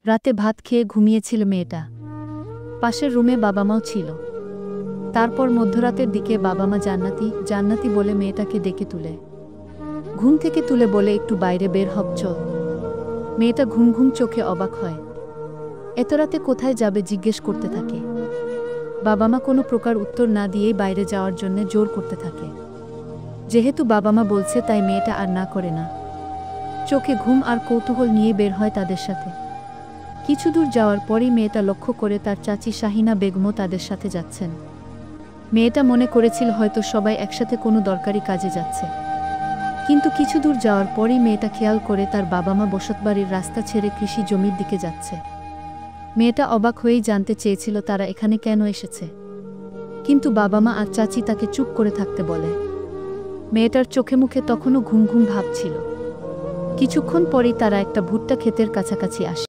রাতে ভাত খেয়ে ঘুমিয়েছিল মেয়েটা। পাশের রুমে বাবা মাও ছিল। তারপর মধ্যরাতের দিকে বাবা মা জান্নাতি জান্নাতি বলে মেয়েটাকে ডেকে তুলে ঘুম থেকে তুলে বলে একটু বাইরে বের হব চল। মেয়েটা ঘুম ঘুম চোখে অবাক হয়। এত রাতে কোথায় যাবে জিজ্ঞেস করতে থাকে। বাবা মা কোনো প্রকার উত্তর না দিয়েই বাইরে যাওয়ার জন্য জোর করতে থাকে। যেহেতু বাবা মা বলছে তাই মেয়েটা আর না করে না। চোখে ঘুম আর কৌতূহল নিয়ে বের হয় তাদের সাথে। কিছু দূর যাওয়ার পরই মেয়েটা লক্ষ্য করে তার চাচি শাহিনা বেগমও তাদের সাথে যাচ্ছেন। মেয়েটা মনে করেছিল হয়তো সবাই একসাথে কোনো দরকারি কাজে যাচ্ছে, কিন্তু কিছু দূর যাওয়ার পরই মেয়েটা খেয়াল করে তার বাবা মা বসতবাড়ির রাস্তা ছেড়ে কৃষি জমির দিকে যাচ্ছে। মেয়েটা অবাক হয়েই জানতে চেয়েছিল তারা এখানে কেন এসেছে, কিন্তু বাবা মা আর চাচি তাকে চুপ করে থাকতে বলে। মেয়েটার চোখে মুখে তখনও ঘুম ঘুম ভাব ছিল। কিছুক্ষণ পরেই তারা একটা ভুট্টা ক্ষেতের কাছাকাছি আসে।